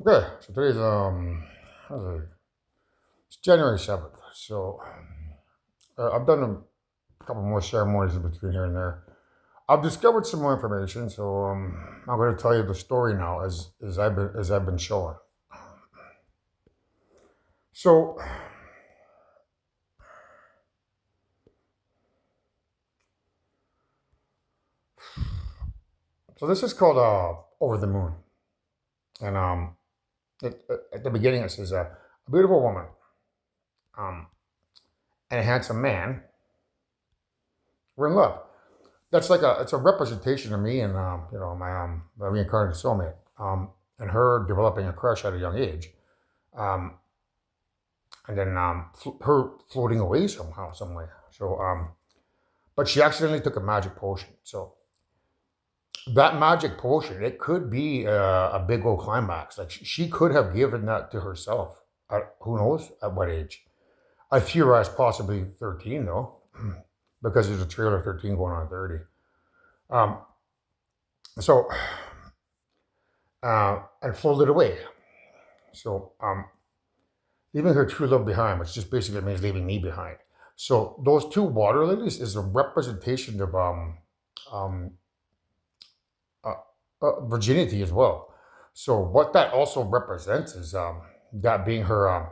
Okay, so today's what is it? It's January 7th. So I've done a couple more ceremonies in between here and there. I've discovered some more information, so I'm going to tell you the story now as I've been showing. So so this is called Over the Moon, and at the beginning it says a beautiful woman um, and a handsome man were in love. That's like it's a representation of me and my reincarnated soulmate, and her developing a crush at a young age, um, and then her floating away somehow, some way. So, but she accidentally took a magic potion. So that magic potion, it could be a big old climax. Like she could have given that to herself. Who knows at what age? I theorize possibly 13 though, because there's a trailer 13 going on 30. Um, so and floated away. So leaving her true love behind, which just basically means leaving me behind. So those two water lilies is a representation of um, uh, virginity as well. So what that also represents is that being her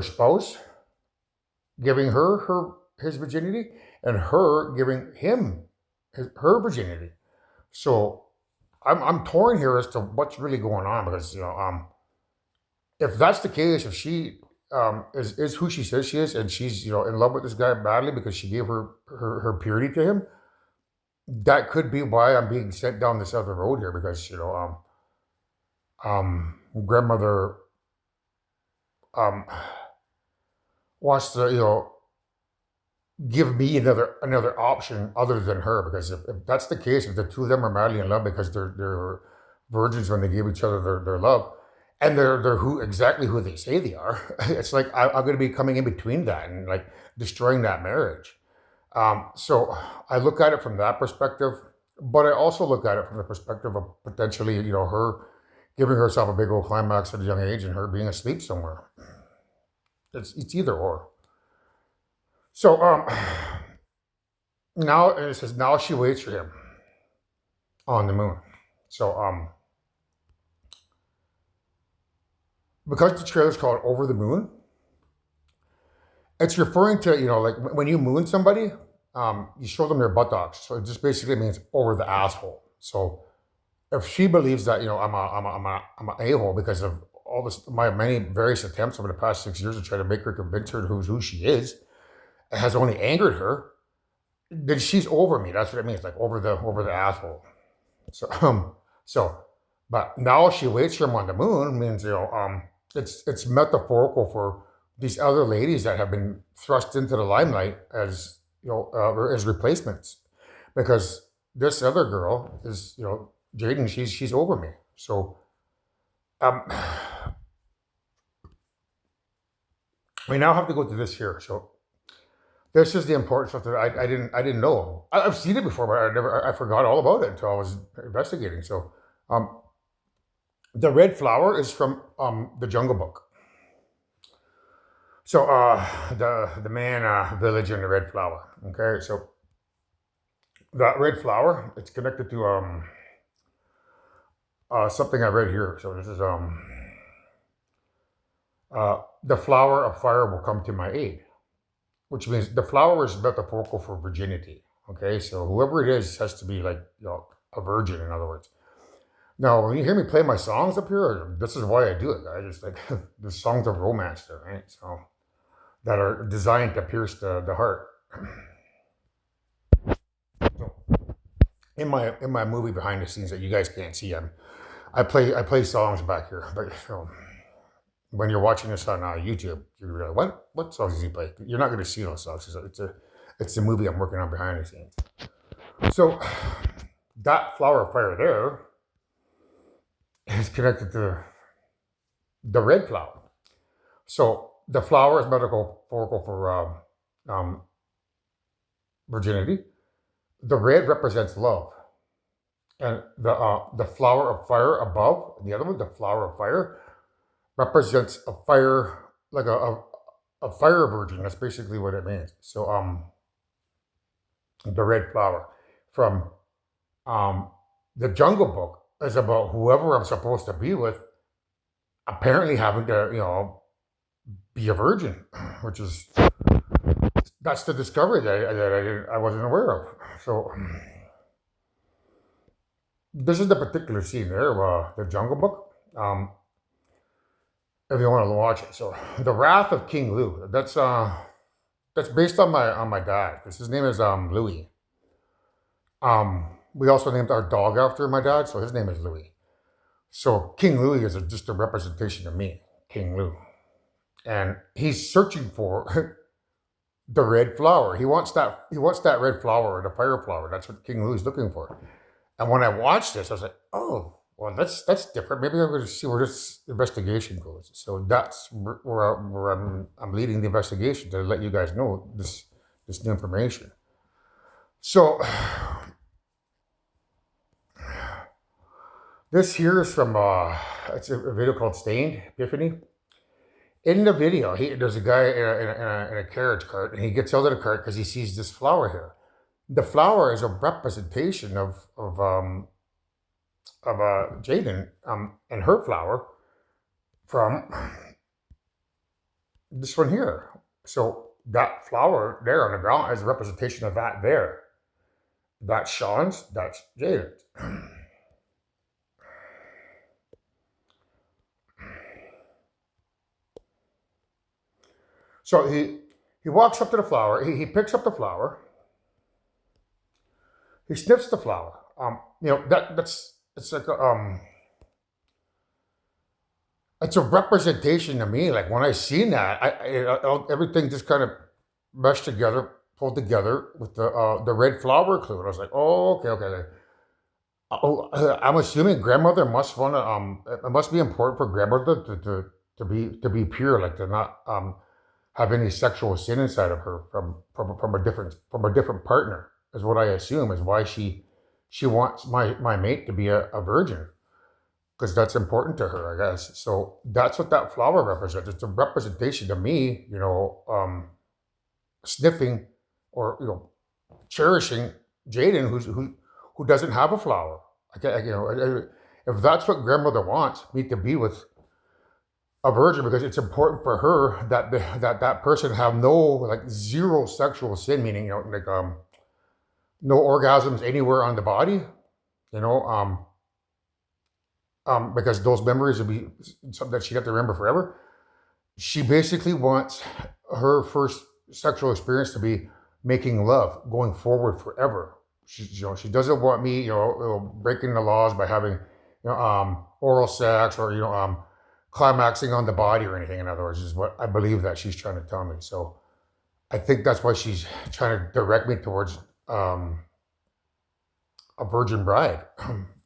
spouse giving her his virginity and her giving him her virginity. So I'm torn here as to what's really going on because if that's the case, if she is who she says she is, and she's in love with this guy badly because she gave her purity to him, that could be why I'm being sent down this other road here because grandmother um wants to give me another option other than her because if that's the case, if the two of them are madly in love because they're virgins when they give each other their love, and they're who exactly who they say they are, it's like I'm going to be coming in between that and like destroying that marriage. So I look at it from that perspective, but I also look at it from the perspective of potentially her giving herself a big old climax at a young age and her being asleep somewhere. It's either or. So now it says now she waits for him on the moon. So because the trailer is called Over the Moon, it's referring to like when you moon somebody, you show them their buttocks. So it just basically means over the asshole. So if she believes that I'm a hole because of all this my many various attempts over the past 6 years to try to make her convince her who's who she is, it has only angered her. Then she's over me. That's what it means, like over the asshole. So so but now she waits for him on the moon means it's metaphorical for these other ladies that have been thrust into the limelight as as replacements because this other girl is Jaden. She's over me. So um we now have to go to this here. So this is the important stuff that I didn't know. I've seen it before, but I forgot all about it until I was investigating. So um the red flower is from the Jungle Book. So the man village and the red flower. Okay, so that red flower it's connected to something I read here. So this is the flower of fire will come to my aid, which means the flower is metaphorical for virginity. Okay, so whoever it is has to be like a virgin. In other words, now when you hear me play my songs up here, this is why I do it. I just like the songs of romance, there, right? So that are designed to pierce the heart. So in my movie behind the scenes that you guys can't see, I play songs back here, but when you're watching this on YouTube, you're like, what songs does he play? You're not going to see those songs. It's a movie I'm working on behind the scenes. So that flower of fire there is connected to the red flower. So the flower is metaphorical for virginity. The red represents love. And the flower of fire above, and the other one, the flower of fire, represents a fire, like a fire virgin. That's basically what it means. So the red flower from um the Jungle Book is about whoever I'm supposed to be with apparently having to, be a virgin, which is that's the discovery that I wasn't aware of. So this is the particular scene there, the Jungle Book. If you want to watch it, so the Wrath of King Lu. That's based on my dad. 'Cause his name is Louis. We also named our dog after my dad, so his name is Louis. So King Louis is just a representation of me, King Lou, and he's searching for the red flower. He wants that. He wants that red flower, the fire flower. That's what King Louis is looking for. And when I watched this, I was like, oh, well, that's different. Maybe I'm going to see where this investigation goes. So that's where I'm leading the investigation to let you guys know this new information. So this here is from it's a video called Stained Epiphany. In the video, there's a guy in a carriage cart, and he gets out of the cart because he sees this flower here. The flower is a representation of Jaden and her flower from this one here. So that flower there on the ground is a representation of that there. That's Sean's, that's Jaden's. So he walks up to the flower, he picks up the flower, he sniffs the flower. That's it's like it's a representation to me. Like when I seen that, everything just kind of meshed together, pulled together with the red flower clue. And I was like, oh, okay. Oh, I'm assuming grandmother must want to. It must be important for grandmother to be pure, like to not have any sexual sin inside of her from a different partner. Is what I assume is why she wants my mate to be a virgin, because that's important to her, I guess. So that's what that flower represents. It's a representation to me, sniffing or cherishing Jaden, who doesn't have a flower. If that's what grandmother wants me to be with a virgin, because it's important for her that that person have no, like, zero sexual sin, meaning no orgasms anywhere on the body, you know, because those memories would be something that she'd have to remember forever. She basically wants her first sexual experience to be making love going forward forever. She doesn't want me, breaking the laws by having, oral sex or, climaxing on the body or anything. In other words, is what I believe that she's trying to tell me. So I think that's why she's trying to direct me towards a virgin bride,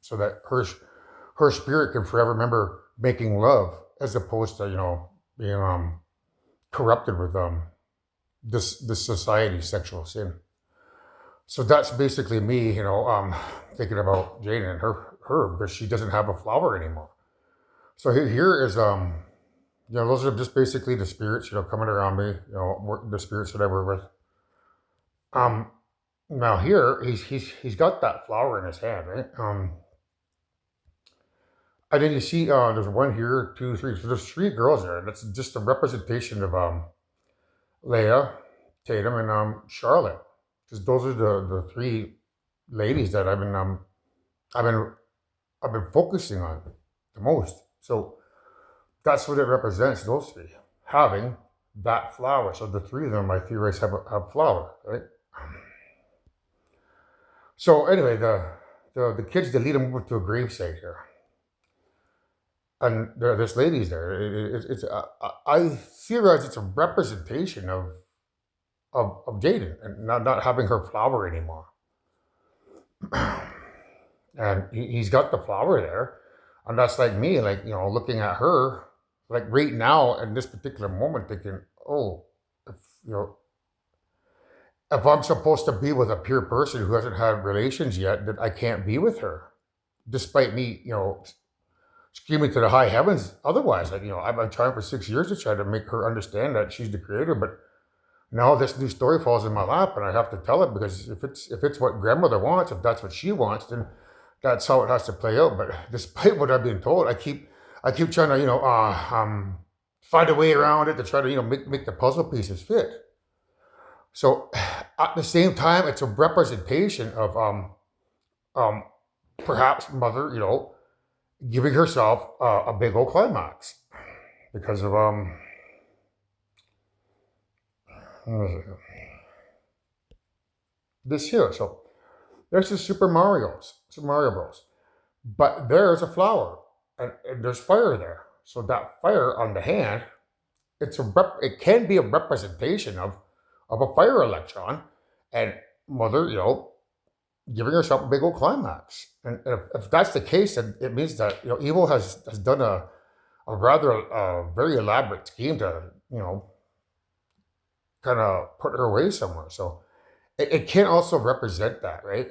so that her spirit can forever remember making love, as opposed to being corrupted with this society's sexual sin. So that's basically me, thinking about Jane and her because she doesn't have a flower anymore. So here is those are just basically the spirits coming around me, the spirits that I work with. Now here he's got that flower in his hand, right? And then you see there's one here, two, three. So there's three girls there. That's just a representation of Leia, Tatum, and Charlotte. Because those are the three ladies that I've been I've been focusing on the most. So that's what it represents. Those three having that flower. So the three of them, I theorize, have flower, right? So anyway, the kids, they lead them over to a gravesite here, and this lady's there. It's I theorize it's a representation of Jaden and not having her flower anymore. And he's got the flower there, and that's like me, like looking at her, like right now in this particular moment, thinking, oh, if you know if I'm supposed to be with a pure person who hasn't had relations yet, that I can't be with her. despite me, screaming to the high heavens. Otherwise, like, I've been trying for 6 years to try to make her understand that she's the creator, but now this new story falls in my lap, and I have to tell it because if it's what grandmother wants, if that's what she wants, then that's how it has to play out. But despite what I've been told, I keep trying to find a way around it to try to make the puzzle pieces fit. So at the same time, it's a representation of um perhaps mother giving herself a big old climax because of what is it? This here. So there's the Super Mario Bros. But there's a flower, and there's fire there. So that fire on the hand, it can be a representation of a fire electron, and mother, giving herself a big old climax. And if that's the case, then it means that evil has done a rather very elaborate scheme to kind of put her away somewhere. So it can also represent that, right?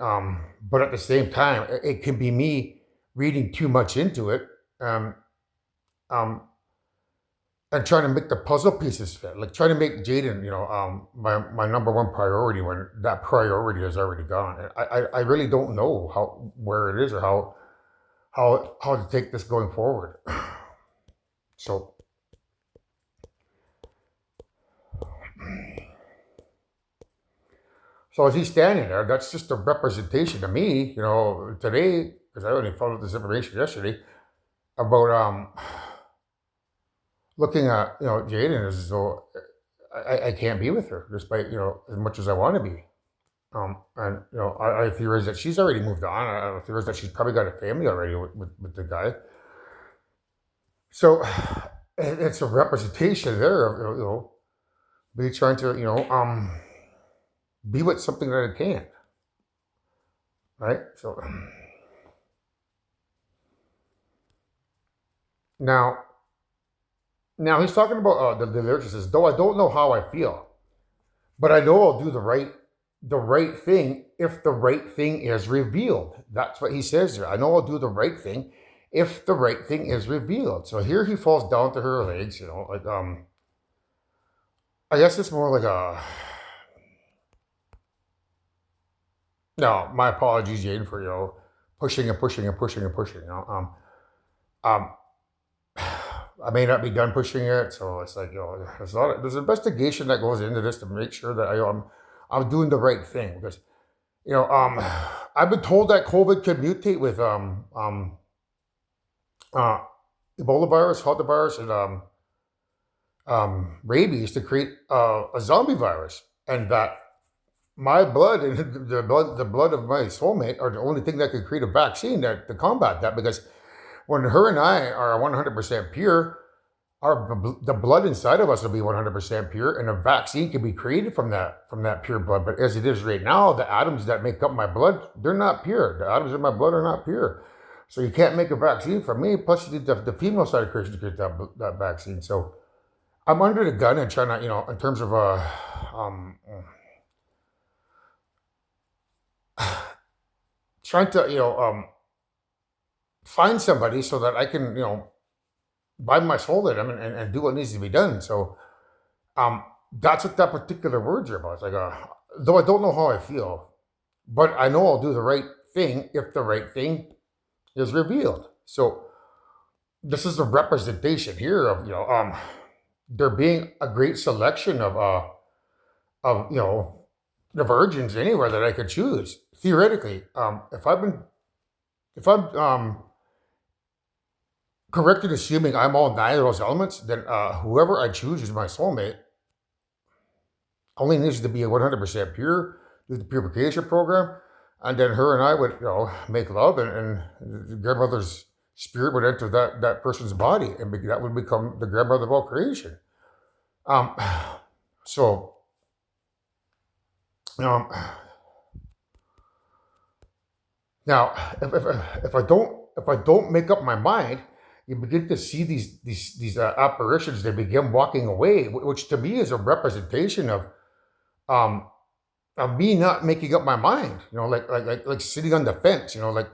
But at the same time, it can be me reading too much into it, um, um, and trying to make the puzzle pieces fit, like trying to make Jaden, my number one priority when that priority is already gone. And I really don't know where it is or how to take this going forward. So so as he's standing there, that's just a representation to me, today, because I only found out this information yesterday about looking at Jaden as though I can't be with her despite as much as I want to be. And I theorize that she's already moved on. I theorize that she's probably got a family already with the guy. So it's a representation there of me trying to be with something that I can't. Right. So now now he's talking about the lyrics. It says, though I don't know how I feel, but I know I'll do the right thing if the right thing is revealed. That's what he says here. I know I'll do the right thing if the right thing is revealed. So here he falls down to her legs, like I guess it's more like a no, my apologies, Jane, for pushing and pushing and pushing and pushing. Um I may not be done pushing it, so it's like there's investigation that goes into this to make sure that I'm doing the right thing because you know um I've been told that COVID could mutate with uh Ebola virus, hantavirus, and rabies to create a zombie virus, and that my blood and the blood of my soulmate are the only thing that could create a vaccine to combat that because when her and I are 100% pure, the blood inside of us will be 100% pure, and a vaccine can be created from that pure blood. But as it is right now, the atoms that make up my blood, they're not pure. The atoms in my blood are not pure, so you can't make a vaccine for me. Plus, you need the female side of creation to create that vaccine. So I'm under the gun and trying to, in terms of um, trying to, find somebody so that I can, buy my soul to them and do what needs to be done. So um, that's what that particular words are about. It's like, though I don't know how I feel, but I know I'll do the right thing if the right thing is revealed. So this is a representation here of, there being a great selection of the virgins anywhere that I could choose. Theoretically, if I'm correct in assuming I'm all nine of those elements, then whoever I choose as my soulmate only needs to be 100% pure, do the purification program, and then her and I would, make love, and the grandmother's spirit would enter that person's body, and that would become the grandmother of all creation. Um, so, um, now, if I don't make up my mind, you begin to see these apparitions. They begin walking away, which to me is a representation um, of me not making up my mind. Like sitting on the fence. Like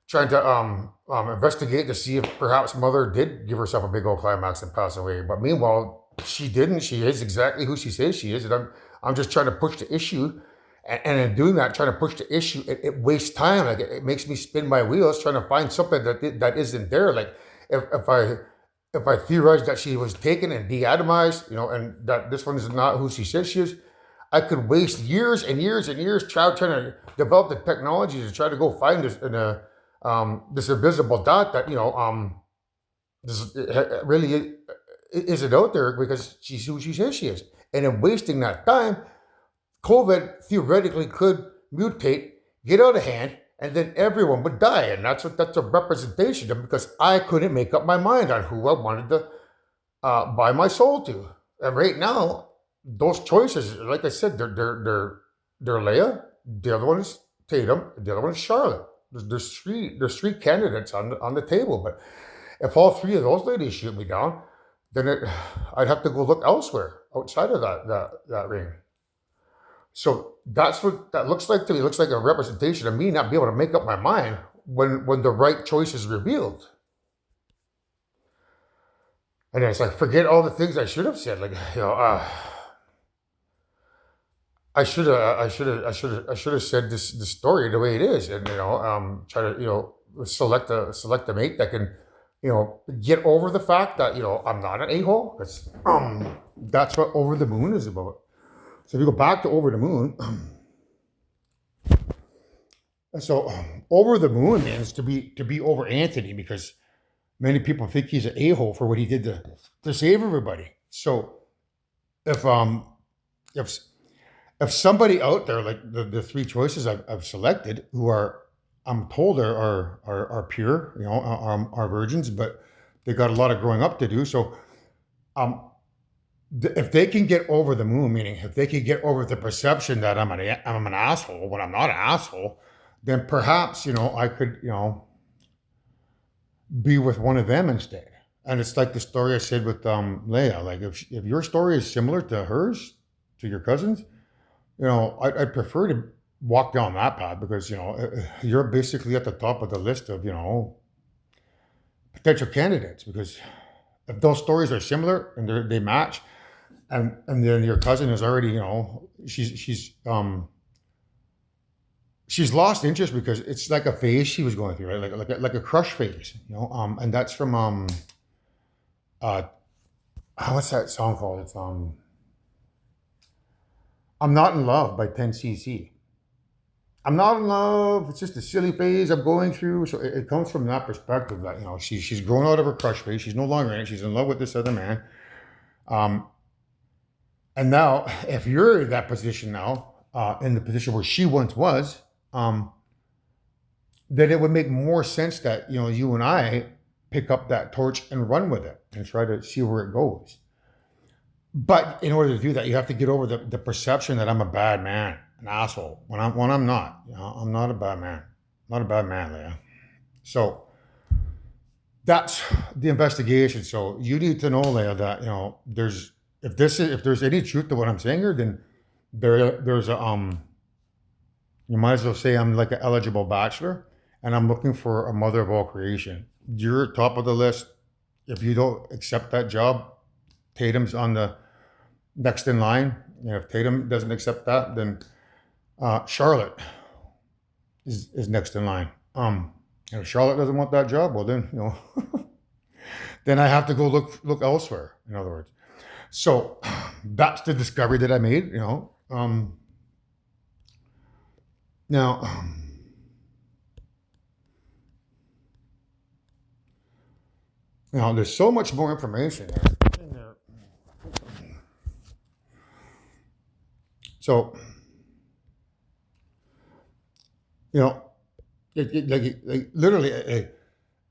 trying to investigate to see if perhaps mother did give herself a big old climax and pass away. But meanwhile, she didn't. She is exactly who she says she is, and I'm just trying to push the issue. And in doing that, trying to push the issue, it wastes time. Like it makes me spin my wheels trying to find something that isn't there. Like if, if I if I theorize that she was taken and de-atomized, and that this one is not who she says she is, I could waste years and years and years trying to develop the technology to try to go find this invisible dot that this really isn't out there because she's who she says she is, and in wasting that time, COVID theoretically could mutate, get out of hand, and then everyone would die, and that's a representation of because I couldn't make up my mind on who I wanted to buy my soul to, and right now those choices, like I said, they're Leia. The other one is Tatum. The other one is Charlotte. There's three candidates on the table. But if all three of those ladies shoot me down, then I'd have to go look elsewhere outside of that ring. So that's what that looks like to me. It looks like a representation of me not being able to make up my mind when the right choice is revealed. And it's like forget all the things I should have said. Like I should have said this story the way it is, and try to select a mate that can get over the fact that I'm not an a hole. That's what Over the Moon is about. So if you go back to Over the Moon, so Over the Moon means to be over Anthony because many people think he's an a hole for what he did to save everybody. So if um if if somebody out there like the three choices I've selected who I'm told are pure, are virgins, but they got a lot of growing up to do. So um, if they can get over the moon, meaning if they can get over the perception that I'm an asshole when I'm not an asshole, then perhaps I could be with one of them instead. And it's like the story I said with Leia. Like if your story is similar to hers, to your cousins, I'd prefer to walk down that path because you're basically at the top of the list of potential candidates. Because if those stories are similar and they match, and then your cousin is already she's lost interest because it's like a phase she was going through, right? Like a crush phase, and that's from uh what's that song called? It's I'm Not in Love by 10cc. I'm not in love. It's just a silly phase I'm going through. So it comes from that perspective that she's grown out of her crush phase. She's no longer in it. She's in love with this other man. Um, and now, if you're in that position now, in the position where she once was, then it would make more sense that you and I pick up that torch and run with it and try to see where it goes. But in order to do that, you have to get over the perception that I'm a bad man, an asshole. When I'm not, I'm not a bad man. Not a bad man, Leah. So that's the investigation. So you need to know, Leah, that if there's any truth to what I'm saying here, then there's a you might as well say I'm like an eligible bachelor, and I'm looking for a mother of all creation. You're top of the list. If you don't accept that job, Tatum's on the next in line. If Tatum doesn't accept that, then Charlotte is next in line. If Charlotte doesn't want that job, well then then I have to go look elsewhere. In other words, so that's the discovery that I made. Now. There's so much more information there. So, like literally,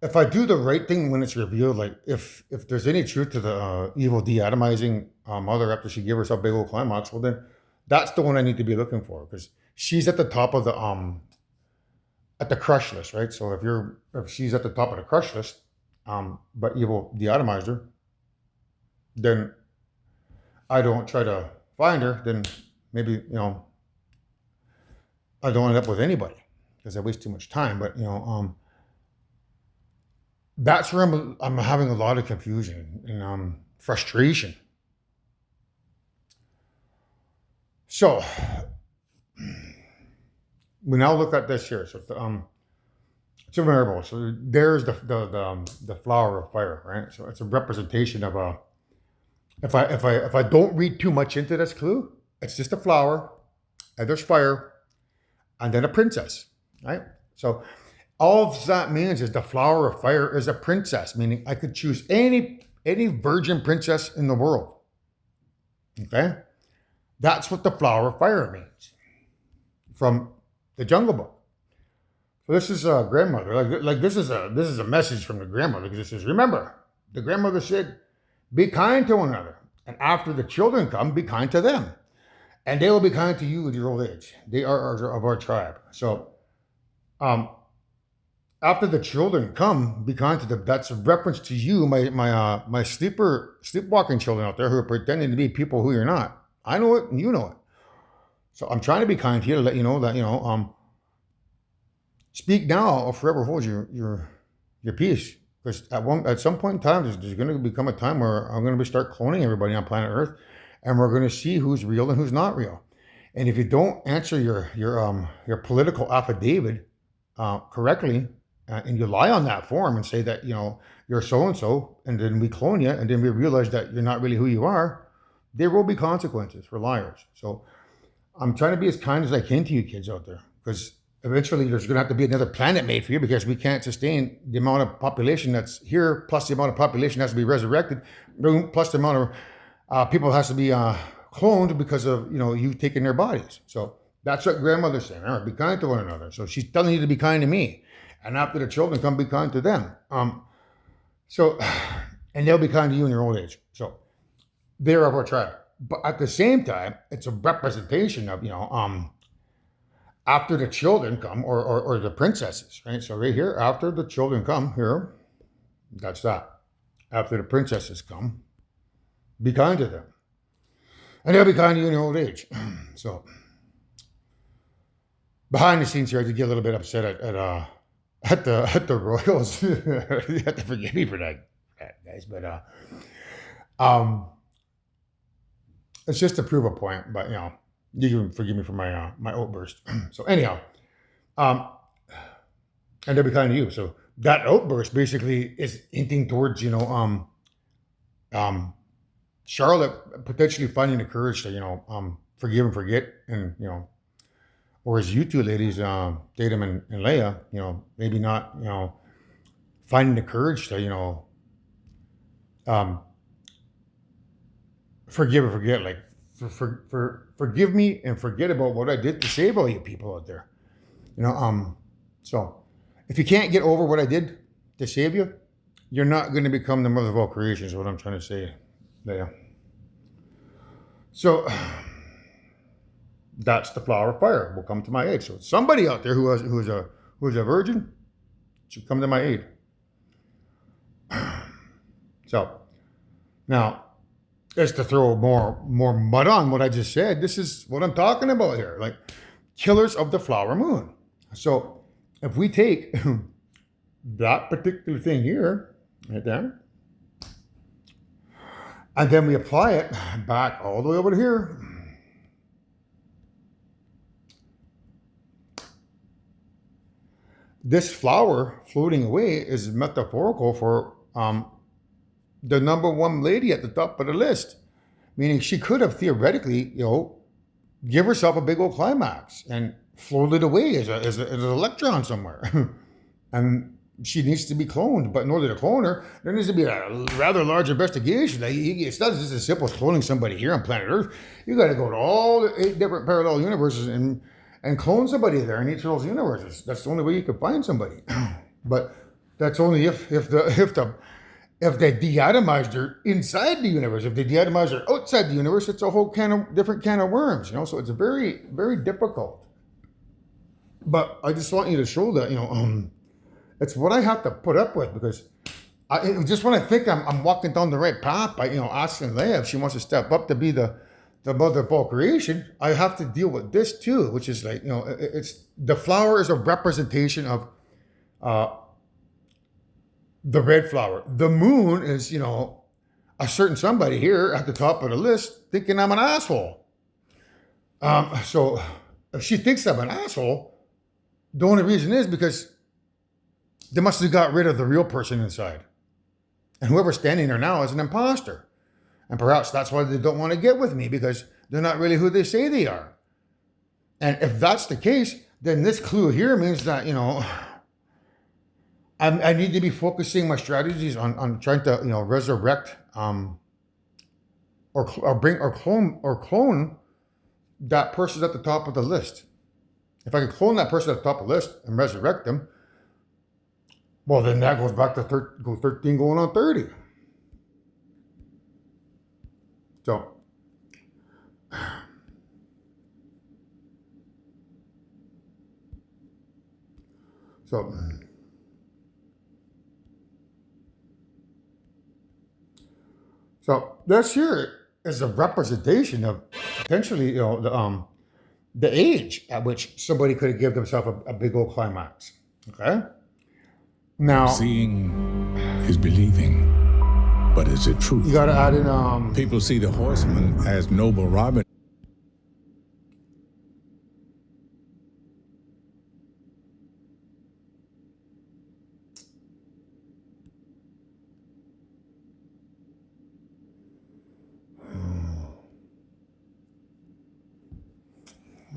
if I do the right thing when it's revealed, like if there's any truth to the evil de-atomizing mother after she gave herself a big old climax, well then that's the one I need to be looking for because she's at the top of the at the crush list, right? So if she's at the top of the crush list, but evil de-atomized her, then I don't try to find her, then maybe I don't end up with anybody because I waste too much time. But That's where I'm having a lot of confusion and frustration. So we now look at this here. So it's a variable. So there's the flower of fire, right? So it's a representation of a. If I don't read too much into this clue, it's just a flower, and there's fire, and then a princess, right? So all that means is the flower of fire is a princess, meaning I could choose any virgin princess in the world. Okay, that's what the flower of fire means from the Jungle Book. So this is a grandmother. Like this is a message from the grandmother because it says, remember, the grandmother said, be kind to one another, and after the children come, be kind to them, and they will be kind to you with your old age. They are of our tribe. So, um, after the children come, be kind to them. That's a reference to you, my sleepwalking children out there who are pretending to be people who you're not. I know it, and you know it. So I'm trying to be kind to you to let you know that speak now or forever hold your peace. Because at some point in time, there's going to become a time where I'm going to start cloning everybody on planet Earth, and we're going to see who's real and who's not real. And if you don't answer your political affidavit correctly, and you lie on that form and say that you're so and so, and then we clone you, and then we realize that you're not really who you are, there will be consequences for liars. So I'm trying to be as kind as I can to you kids out there, because eventually there's going to have to be another planet made for you because we can't sustain the amount of population that's here, plus the amount of population has to be resurrected, plus the amount of people has to be cloned because of you taking their bodies. So that's what grandmother's saying. All right, be kind to one another. So she's telling you to be kind to me, and after the children come, be kind to them. So, and they'll be kind to you in your old age. So they're of our tribe. But at the same time, it's a representation of after the children come, or the princesses, right? So right here, after the children come, here, that's that. After the princesses come, be kind to them. And they'll be kind to you in your old age. So behind the scenes here, I did get a little bit upset at the Royals. You have to forgive me for that, guys. But it's just to prove a point. But you can forgive me for my outburst. So anyhow, and they'll be kind to you. So that outburst basically is hinting towards Charlotte potentially finding the courage to forgive and forget, and or as you two ladies, Tatum and Leia, maybe not finding the courage to um, forgive and forget, like forgive me and forget about what I did to save all you people out there. So if you can't get over what I did to save you, you're not going to become the mother of all creation, is what I'm trying to say, Leia. So that's the flower of fire will come to my aid. So somebody out there who's a virgin should come to my aid. So now, just to throw more mud on what I just said, this is what I'm talking about here, like killers of the flower moon. So if we take that particular thing here, right there, and then we apply it back all the way over to here, this flower floating away is metaphorical for the number one lady at the top of the list, meaning she could have theoretically, give herself a big old climax and floated away as an electron somewhere. And she needs to be cloned, but in order to clone her, there needs to be a rather large investigation. It's not just as simple as cloning somebody here on planet Earth. You got to go to all the 8 different parallel universes and clone somebody there in each of those universes. That's the only way you can find somebody. But that's only if they deatomized her inside the universe. If they deatomized her outside the universe, it's a whole different can of worms. So it's very, very difficult. But I just want you to show that it's what I have to put up with, because just when I think I'm walking down the right path by asking Leia if she wants to step up to be the mother of all creation, I have to deal with this too, which is like it's the flower is a representation of the red flower. The moon is, you know, a certain somebody here at the top of the list thinking I'm an asshole. So if she thinks I'm an asshole, the only reason is because they must have got rid of the real person inside. And whoever's standing there now is an imposter. And perhaps that's why they don't want to get with me, because they're not really who they say they are. And if that's the case, then this clue here means that, you know, I need to be focusing my strategies on trying to, you know, resurrect or clone that person at the top of the list. If I could clone that person at the top of the list and resurrect them, well, then that goes back to 13 going on 30. So, so, so this here is a representation of potentially, you know, the age at which somebody could have given themselves a big old climax. Okay. Now, seeing is believing, but is it truth? You gotta add in. People see the horseman as noble Robin.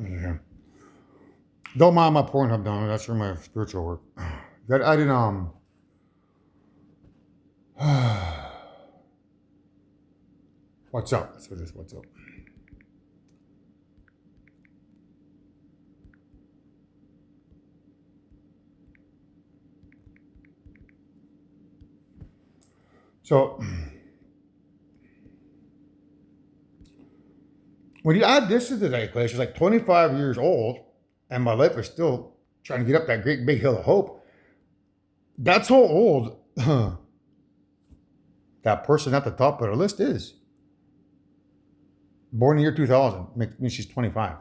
Yeah. Don't mind my Pornhub down. That's for my spiritual work. You gotta add in. What's up? That's what it is. What's up? So when you add this to the equation, it's like 25 years old, and my life is still trying to get up that great big hill of hope. That's how old that person at the top of the list is. Born in the year 2000, means she's 25.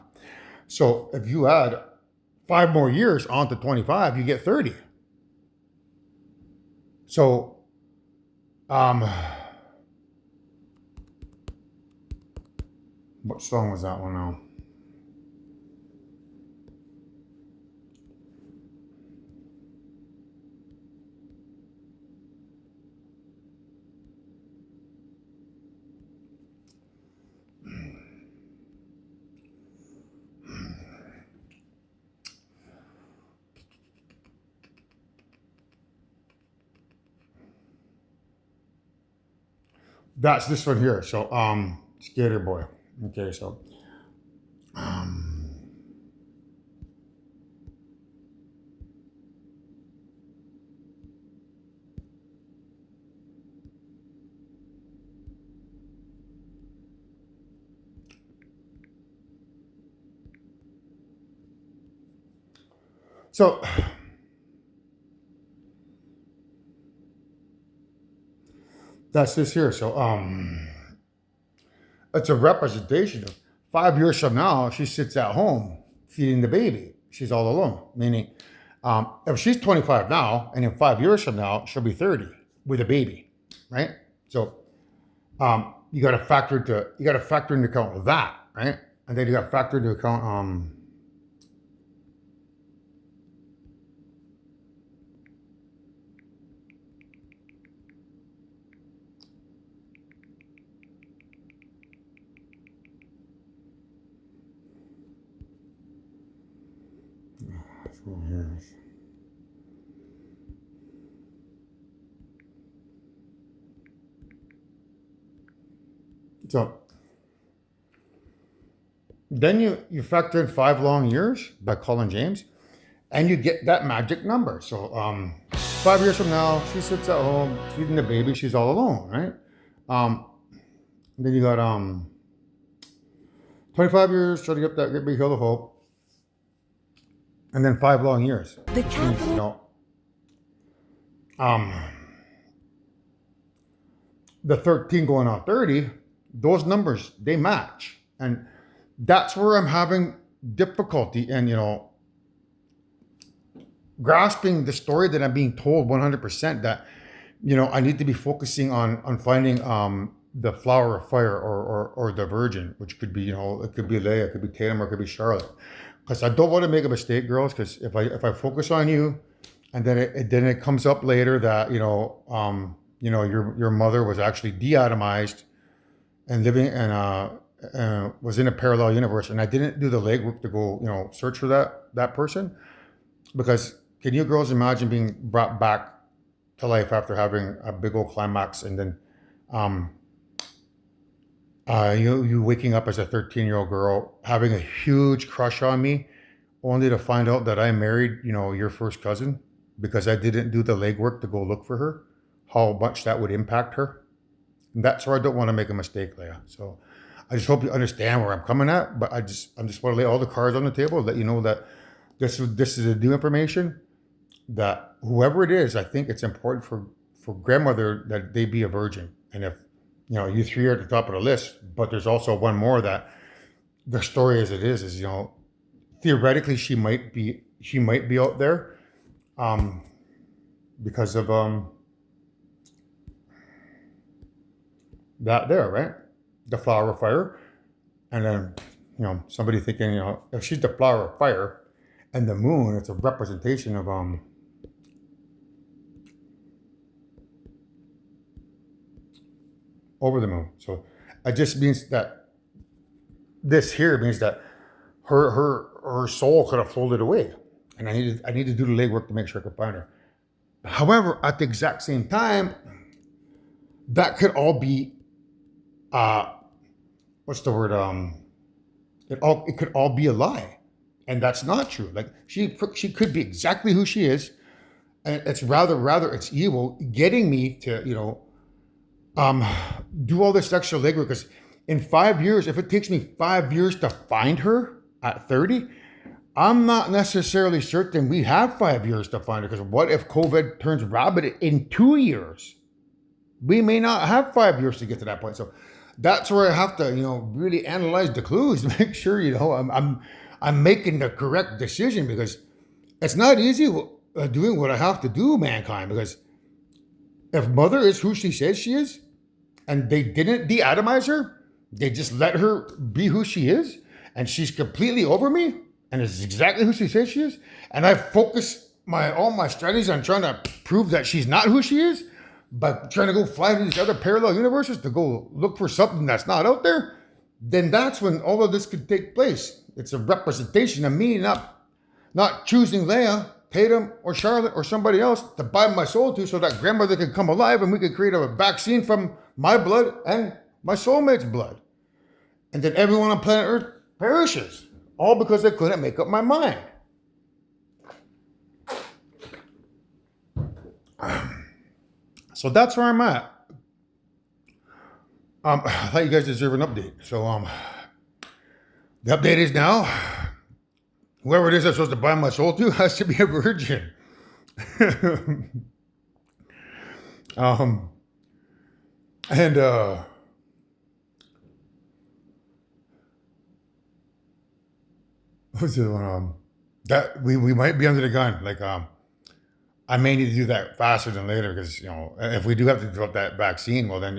So if you add 5 more years onto 25, you get 30. So, what song was that one now? That's this one here. So, Skater Boy. Okay, so, so that's this here. So, it's a representation of 5 years from now, she sits at home feeding the baby. She's all alone. Meaning, if she's 25 now, and in 5 years from now, she'll be 30 with a baby, right? So, you got to factor into account that, right? And then you got to factor into account so then you factor in 5 long years by Colin James, and you get that magic number. So 5 years from now, she sits at home feeding the baby. She's all alone, right? Then you got 25 years trying to get that great big hill of hope, and then 5 long years. The capital. You know, the 13 going on 30, those numbers, they match. And that's where I'm having difficulty in, you know, grasping the story that I'm being told 100% that I need to be focusing on finding the flower of fire, or the virgin, which could be, it could be Leia, it could be Tatum, or it could be Charlotte. Because I don't want to make a mistake, girls. Because if I focus on you, and then it comes up later that your mother was actually deatomized and living and was in a parallel universe, and I didn't do the legwork to go search for that person. Because can you girls imagine being brought back to life after having a big old climax, and then um, you waking up as a 13-year-old girl having a huge crush on me, only to find out that I married your first cousin because I didn't do the legwork to go look for her, how much that would impact her. And that's where I don't want to make a mistake, Leia. So I just hope you understand where I'm coming at. But I just want to lay all the cards on the table, let you know that this is a new information, that whoever it is, I think it's important for grandmother that they be a virgin. And if you three are at the top of the list, but there's also one more that the story as it is theoretically she might be out there, because of that there, right? The flower of fire. And then somebody thinking, if she's the flower of fire and the moon, it's a representation of over the moon. So it just means that this here means that her soul could have floated away, and I need to do the legwork to make sure I could find her. However, at the exact same time, that could all be what's the word? It could all be a lie, and that's not true. Like she could be exactly who she is, and it's rather it's evil getting me to do all this extra legwork. Because in 5 years, if it takes me 5 years to find her at 30, I'm not necessarily certain we have 5 years to find her. Because what if COVID turns rabid in 2 years? We may not have 5 years to get to that point. So that's where I have to, really analyze the clues to make sure, I'm making the correct decision, because it's not easy doing what I have to do, mankind. Because if mother is who she says she is, and they didn't deatomize her, they just let her be who she is, and she's completely over me, and is exactly who she says she is, and I focus all my strategies on trying to prove that she's not who she is, by trying to go fly to these other parallel universes to go look for something that's not out there, then that's when all of this could take place. It's a representation of me not choosing Leia, Tatum, or Charlotte, or somebody else to bind my soul to, so that grandmother can come alive and we can create a vaccine from my blood and my soulmate's blood. And then everyone on planet Earth perishes, all because I couldn't make up my mind. So that's where I'm at. I thought you guys deserve an update. So the update is now, whoever it is I'm supposed to bind my soul to has to be a virgin. And what's the other one? That we might be under the gun. Like I may need to do that faster than later, because if we do have to develop that vaccine, well then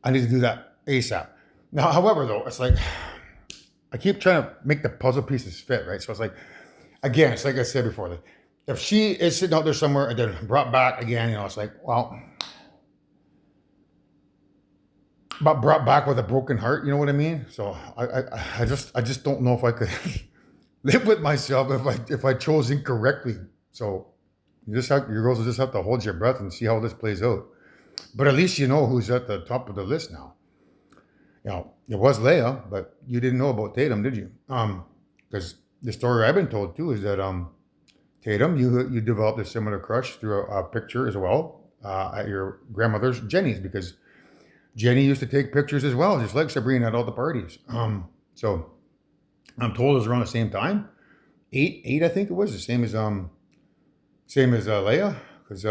I need to do that ASAP. Now, however, though, it's like I keep trying to make the puzzle pieces fit, right? So it's like, again, it's like I said before, like, if she is sitting out there somewhere and then brought back again, it's like, well, but brought back with a broken heart, you know what I mean? So I just don't know if I could live with myself if I chose incorrectly. So your girls will just have to hold your breath and see how this plays out. But at least you know who's at the top of the list now. It was Leia, but you didn't know about Tatum, did you? Because the story I've been told too is that Tatum, you developed a similar crush through a picture as well at your grandmother's, Jenny's, because Jenny used to take pictures as well, just like Sabrina at all the parties. So I'm told it was around the same time, eight I think it was, the same as Leia, because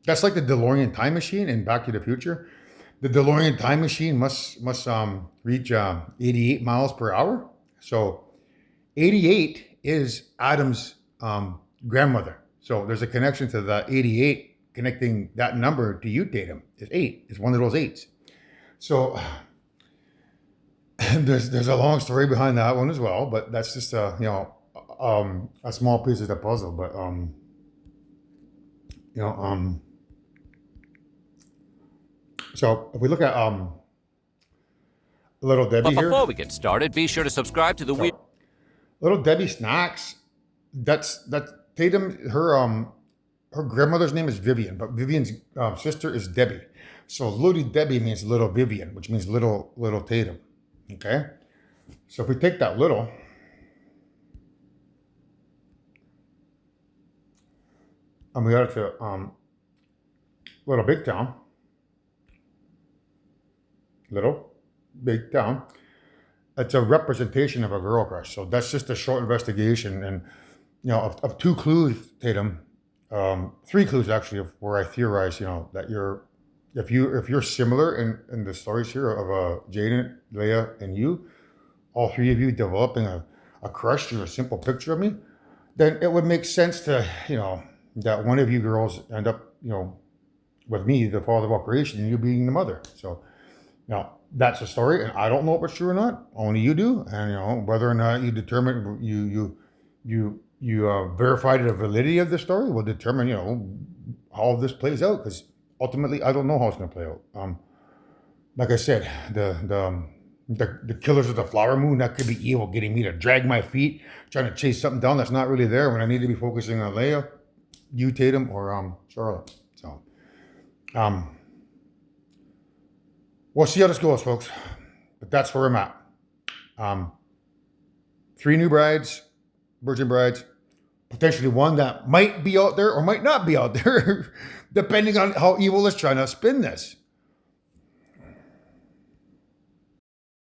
that's like the DeLorean time machine in Back to the Future. The DeLorean time machine must reach 88 miles per hour. So 88 is Adam's grandmother. So there's a connection to the 88, connecting that number to you, Tatum. Is 8. It's one of those 8s. So there's a long story behind that one as well, but that's just a small piece of the puzzle. But so if we look at Little Debbie But here. before we get started, be sure to subscribe to the Weird. Little Debbie Snacks. That's Tatum. Her grandmother's name is Vivian, but Vivian's sister is Debbie. So Little Debbie means little Vivian, which means little Tatum. Okay. So if we take that little, and we add it to Little Big Town, Little Big Town. It's a representation of a girl crush. So that's just a short investigation, and of 2 clues, Tatum, 3 clues actually, of where I theorize, that if you're similar in the stories here of Jaden, Leia, and you, all 3 of you developing a crush through a simple picture of me, then it would make sense to that one of you girls end up with me, the father of all creation, and you being the mother. So now that's a story, and I don't know if it's true or not. Only you do, and whether or not you determine you verified the validity of the story will determine how this plays out. Because ultimately, I don't know how it's going to play out. Like I said, the killers of the flower moon, that could be evil, getting me to drag my feet, trying to chase something down that's not really there when I need to be focusing on Leia, you, Tatum, or Charlotte. So we'll see how this goes, folks. But that's where I'm at. 3 new brides, virgin brides, potentially one that might be out there or might not be out there, depending on how evil is trying to spin this.